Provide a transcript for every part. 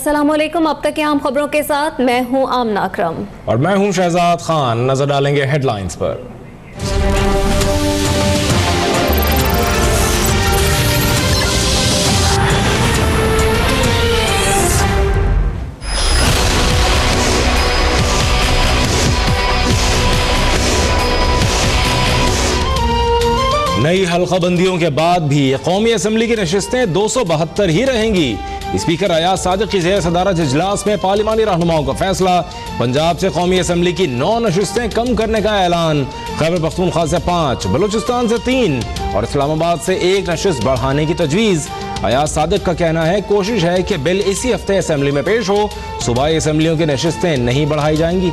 अस्सलाम वालेकुम। अब तक की आम खबरों के साथ मैं हूं आमना अकरम और मैं हूं शहजाद खान। नजर डालेंगे हेडलाइंस पर। नई हल्काबंदियों के बाद भी कौमी असम्बली की नशिस्तें 272 ही रहेंगी। स्पीकर अयाज सादिक की ज़ेर सदारत इजलास में पार्लिमानी रहनुमाओं का फैसला। पंजाब से कौमी असम्बली की 9 नशिस्तें कम करने का ऐलान। खैबर पख्तूनख्वा से 5, बलूचिस्तान से 3 और इस्लामाबाद से 1 नशिस्त बढ़ाने की तजवीज़। अयाज सादिक का कहना है कोशिश है कि बिल इसी हफ्ते असम्बली में पेश हो। सूबाई असम्बलियों की नशिस्तें नहीं बढ़ाई जाएंगी।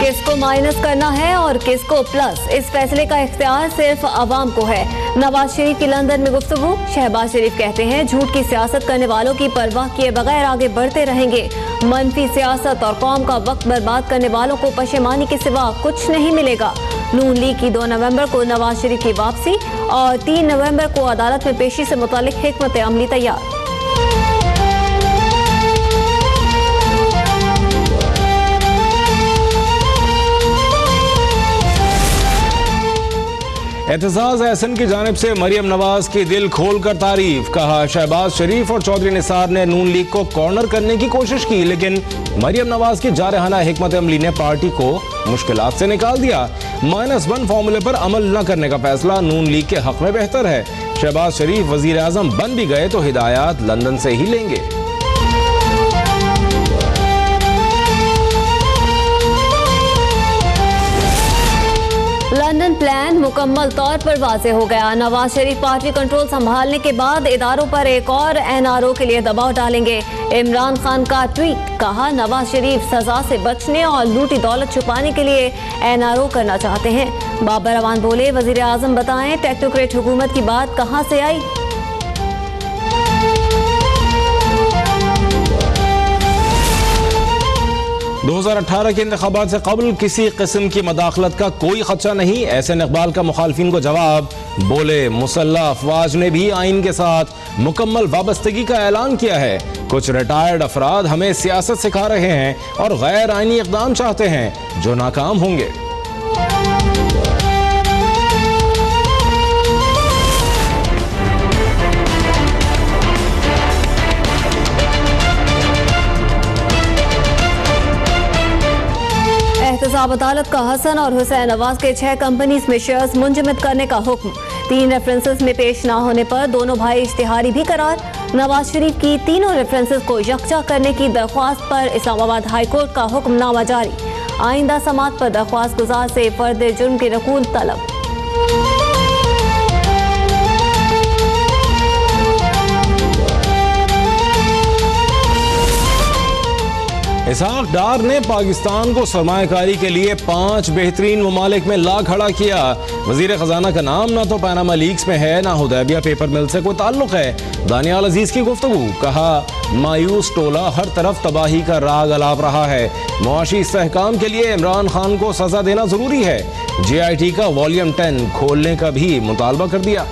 किसको माइनस करना है और किसको प्लस, इस फैसले का इख्तियार सिर्फ अवाम को है। नवाज शरीफ की लंदन में गुफ्तगू। शहबाज शरीफ कहते हैं झूठ की सियासत करने वालों की परवाह किए बगैर आगे बढ़ते रहेंगे। मनफी सियासत और कौम का वक्त बर्बाद करने वालों को पशेमानी के सिवा कुछ नहीं मिलेगा। नून लीग की 2 नवंबर को नवाज शरीफ की वापसी और 3 नवंबर को अदालत में पेशी से मुतालिक हिकमत अमली तैयार। एतजाज एहसन की जानिब से मरियम नवाज की दिल खोलकर तारीफ। कहा शहबाज शरीफ और चौधरी निसार ने नून लीग को कॉर्नर करने की कोशिश की, लेकिन मरियम नवाज की जारहाना हिकमत अमली ने पार्टी को मुश्किलात से निकाल दिया। -1 फार्मूले पर अमल न करने का फैसला नून लीग के हक में बेहतर है। शहबाज शरीफ वजीर आजम बन भी गए तो हिदायत लंदन से ही लेंगे। लंदन प्लान मुकम्मल तौर पर वाज़ेह हो गया। नवाज शरीफ पार्टी कंट्रोल संभालने के बाद इदारों पर एक और NRO के लिए दबाव डालेंगे। इमरान खान का ट्वीट। कहा नवाज शरीफ सजा से बचने और लूटी दौलत छुपाने के लिए NRO करना चाहते हैं। बाबर अवान बोले वजीर आजम बताएं टेक्नोक्रेट हुकूमत की बात कहां से आई। 2018 के इंतखाबात से कबल किसी किस्म की मदाखलत का कोई खदशा नहीं। एहसन इकबाल का मुखालफिन को जवाब। बोले मुसल्लह अफवाज ने भी आइन के साथ मुकम्मल वाबस्तगी का ऐलान किया है। कुछ रिटायर्ड अफराद हमें सियासत सिखा रहे हैं और गैर आइनी इक़दाम चाहते हैं जो नाकाम होंगे। एहतसाब अदालत का हसन और हुसैन नवाज के 6 कंपनीज में शेयर्स मुंजमद करने का हुक्म। 3 रेफरेंसेस में पेश ना होने पर दोनों भाई इश्तिहारी भी करार। नवाज शरीफ की तीनों रेफरेंसेस को यकजा करने की दरख्वास्त पर इस्लामाबाद हाई कोर्ट का हुक्मनामा जारी। आइंदा समात पर दरख्वास्त गुजार से फर्द जुर्म की नकूल तलब। इसहाक डार ने पाकिस्तान को सरमायाकारी के लिए 5 बेहतरीन ममालिक में ला खड़ा किया। वजीर खजाना का नाम ना तो पैनामा लीक्स में है ना हुदैबिया पेपर मिल से कोई ताल्लुक है। दानियाल अजीज की गुफ्तगू। कहा मायूस टोला हर तरफ तबाही का राग अलाप रहा है। मुआशी इस्तेहकाम के लिए इमरान खान को सजा देना जरूरी है। JIT का वॉल्यूम 10 खोलने का भी मुतालबा कर दिया।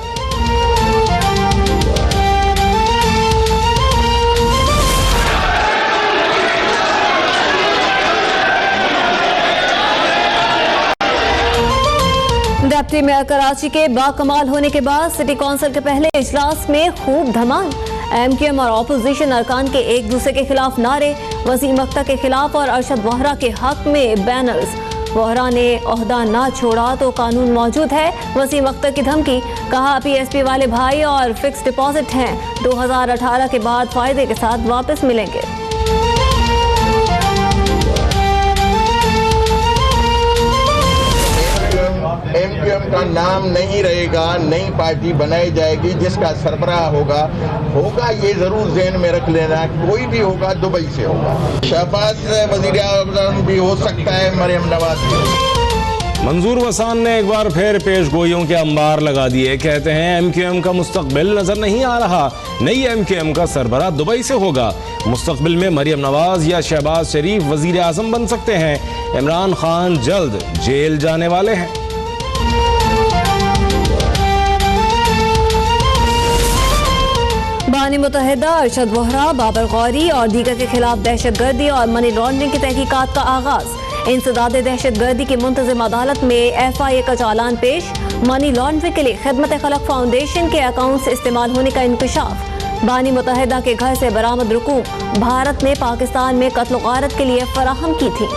डिप्टी मेयर कराची के बाकमाल होने के बाद सिटी कौंसिल के पहले इजलास में खूब धमाल। MQM और अपोजिशन अरकान के एक दूसरे के खिलाफ नारे। वसीम अख्तर के खिलाफ और अरशद वोहरा के हक में बैनर्स। वोहरा ने ओहदा ना छोड़ा तो कानून मौजूद है। वसीम अख्तर की धमकी। कहा PSP वाले भाई और फिक्स डिपॉजिट हैं, 2018 के बाद फायदे के साथ वापस मिलेंगे। MQM का नाम नहीं रहेगा, नई पार्टी बनाई जाएगी जिसका सरबराह होगा ये जरूर ज़हन में रख लेना। कोई भी होगा दुबई से होगा। शहबाज वज़ीर आज़म भी हो सकता है, मरियम नवाज भी। मंजूर वसान ने एक बार फिर पेशगोइयों के अंबार लगा दिए। कहते हैं MQM का मुस्तकबिल नजर नहीं आ रहा। नई MQM का सरबराह दुबई से होगा। मुस्तकबिल में मरियम नवाज या शहबाज शरीफ वजीर आजम बन सकते हैं। इमरान खान जल्द जेल जाने वाले हैं। मुत्तहिदा अरशद वोहरा, बाबर गौरी और दीगर के खिलाफ दहशतगर्दी और मनी लॉन्ड्रिंग की तहकीकात का आगाज। इंसदाद दहशतगर्दी की मुंतज़िम अदालत में FIA का चालान पेश। मनी लॉन्ड्रिंग के लिए खिदमत खलक फाउंडेशन के अकाउंट्स इस्तेमाल होने का इंकशाफ। बानी मुत्तहिदा के घर से बरामद रकूम भारत ने पाकिस्तान में कत्ल गारत के लिए फराहम की थी।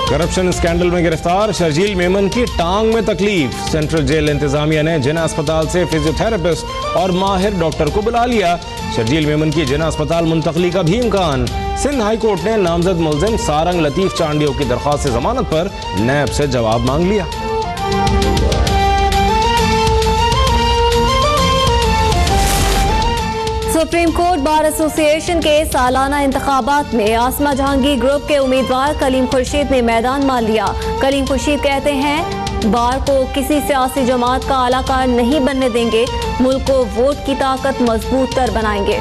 करप्शन स्कैंडल में गिरफ्तार शर्जील मेमन की टांग में तकलीफ। सेंट्रल जेल इंतजामिया ने जिना अस्पताल से फिजियोथेरेपिस्ट और माहिर डॉक्टर को बुला लिया। शर्जील मेमन की जिना अस्पताल मुंतकली का भी इम्कान। सिंध हाई कोर्ट ने नामजद मुलजिम सारंग लतीफ चांडियो की दरख्वास्त जमानत पर नैब से जवाब मांग लिया। सुप्रीम कोर्ट बार एसोसिएशन के सालाना इंतखाबात में आसमा जहांगीर ग्रुप के उम्मीदवार कलीम खुर्शीद ने मैदान मान लिया। कलीम खुर्शीद कहते हैं बार को किसी सियासी जमात का आलाकार नहीं बनने देंगे, मुल्क को वोट की ताकत मजबूत तर बनाएंगे।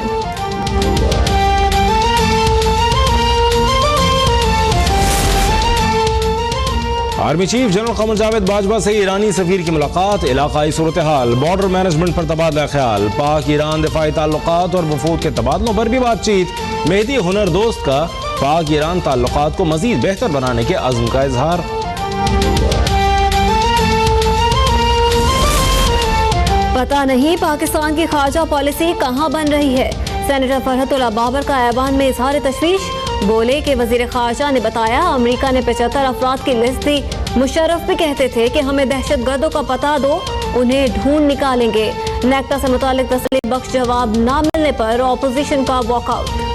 Army chief general Qamar Javed Bajwa से ईरानी सफीर की मुलाकात। इलाकाई सूरत हाल, बॉर्डर मैनेजमेंट पर तबादला ख्याल, पाक ईरान दिफाई ताल्लुकात और वफूद के तबादलों पर भी बातचीत। मेहदी हुनर दोस्त का पाक ईरान ताल्लुकात को मजीद बेहतर बनाने के अज़्म का इजहार। पता नहीं पाकिस्तान की खारजा पॉलिसी कहां बन रही है। सेनेटर फरहतुल्लाह बाबर का ऐवान में इजहार तशवीश। बोले कि वजीर खारजा ने बताया अमेरिका ने 75 अफराद की लिस्ट दी। मुशर्रफ भी कहते थे कि हमें दहशतगर्दों का पता दो, उन्हें ढूंढ निकालेंगे। नेक्टा से मुतालिक तसल्ली बख्श जवाब न मिलने पर ऑपोजिशन का वॉकआउट।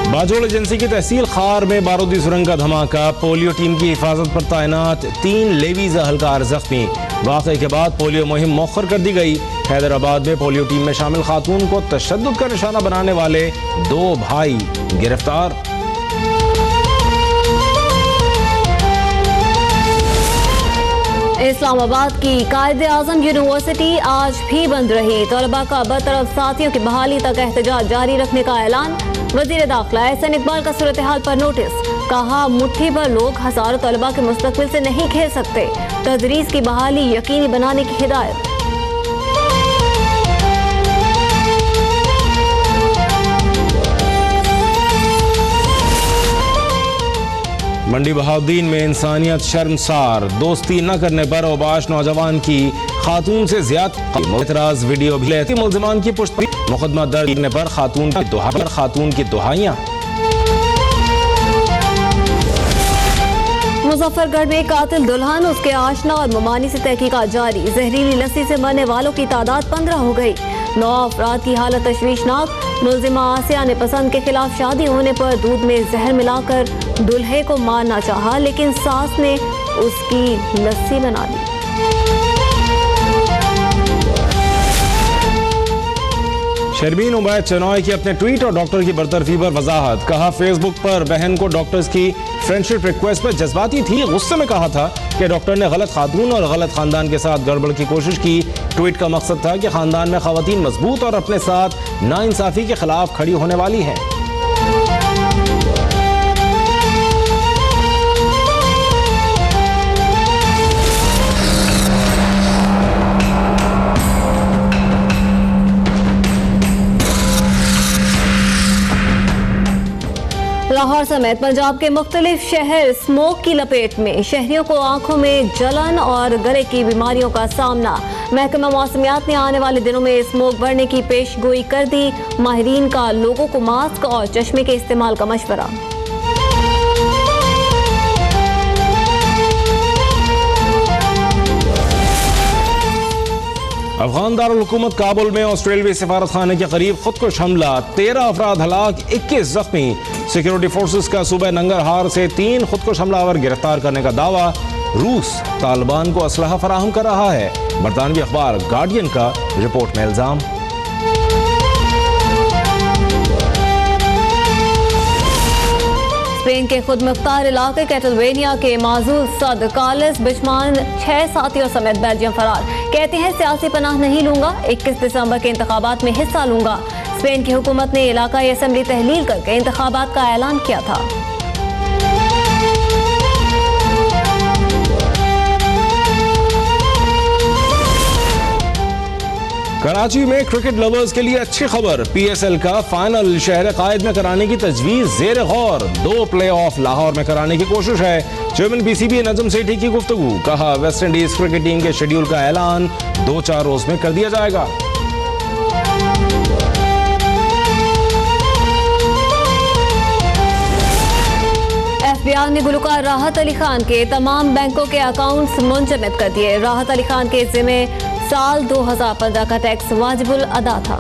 बाजोल एजेंसी की तहसील खार में बारूदी सुरंग का धमाका। पोलियो टीम की हिफाजत पर तैनात 3 लेवीज अहलकार जख्मी। वाक़े के बाद पोलियो मुहिम मौखर कर दी गई। हैदराबाद में पोलियो टीम में शामिल खातून को तशद्दुद का निशाना बनाने वाले 2 भाई गिरफ्तार। इस्लामाबाद की कायदे आजम यूनिवर्सिटी आज भी बंद रही। तलबा का बरतरफ साथियों की बहाली तक एहतजाज जारी रखने का ऐलान। वजीर दाखिला एहसन इकबाल का सूरत हाल पर नोटिस। कहा मुट्ठी भर लोग हजारों तलबा के मुस्तकबिल से नहीं खेल सकते। तदरीस की बहाली यकीनी बनाने की हिदायत। मंडी बहाउद्दीन में इंसानियत शर्मसार। दोस्ती न करने पर औबाश नौजवान की खातून से ज्यादा वीडियो भी लेती। मुल्जिमान की पुष्टि मुकदमा दर्ज करने पर खातून की दुहाइयां। मुजफ्फरगढ़ में कातिल दुल्हन, उसके आशना और ममानी से तहकीकात जारी। जहरीली लस्सी से मरने वालों की तादाद 15 हो गई। 9 अफराद की हालत तशवीशनाक। मुल्जिमा आसिया ने पसंद के खिलाफ शादी होने पर दूध में जहर मिलाकर दुल्हे को मारना चाहा, लेकिन सास ने उसकी लस्सी बना ली। शर्मीन उबैद चनॉय की अपने ट्वीट और डॉक्टर की बरतरफी पर वजाहत। कहा फेसबुक पर बहन को डॉक्टर्स की फ्रेंडशिप रिक्वेस्ट पर जज्बाती थी। गुस्से में कहा था कि डॉक्टर ने गलत खातून और गलत खानदान के साथ गड़बड़ की कोशिश की। ट्वीट का मकसद था कि खानदान में खवातीन मजबूत और अपने साथ नाइंसाफी के खिलाफ खड़ी होने वाली हैं। लाहौर समेत पंजाब के मुख्तलिफ शहर स्मोक की लपेट में। शहरियों को आंखों में जलन और गले की बीमारियों का सामना। महकमा मौसमियात ने आने वाले दिनों में स्मोक बढ़ने की पेशगोई कर दी। माहिरीन का लोगों को मास्क और चश्मे के इस्तेमाल का मशवरा। अफगान दारुल हुकूमत काबुल में ऑस्ट्रेलियाई सिफारत खाने के करीब खुदकुश हमला। 13 अफराद हलाक, 21 जख्मी। सिक्योरिटी फोर्सेस का सूबे नंगरहार से 3 खुदकुश हमलावर गिरफ्तार करने का दावा। रूस तालिबान को असलहा फराहम कर रहा है। बरतानवी अखबार गार्डियन का रिपोर्ट में इल्जाम। स्पेन के खुद मुख्तार इलाके कैटलवेनिया के माजूल सद कार्लेस बिचमान 6 साथियों समेत बेल्जियम फरार। कहते हैं सियासी पनाह नहीं लूंगा, 21 दिसंबर के इंतखाबात में हिस्सा लूंगा। स्पेन की हुकूमत ने इलाकाई असेंबली तहलील करके इंतखाबात का ऐलान किया था। कराची में क्रिकेट लवर्स के लिए अच्छी खबर, PSL का फाइनल शहर कायद में कराने की तजवीज जेर गौर। 2 प्ले-ऑफ लाहौर में कराने की कोशिश है। चेयरमैन PCB नजम सेठी की गुफ्तगू, कहा वेस्ट इंडीज क्रिकेट टीम के शेड्यूल का ऐलान 2-4 रोज में कर दिया जाएगा। FBI ने गुलकार राहत अली खान के तमाम बैंकों के अकाउंट्स मुंजमद कर दिए। राहत अली खान के जिम्मे साल 2015 का टैक्स वाजिबुल अदा था।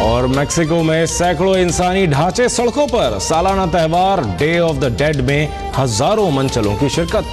और मैक्सिको में सैकड़ों इंसानी ढांचे सड़कों पर, सालाना त्यौहार डे ऑफ द डेड में हजारों मनचलों की शिरकत।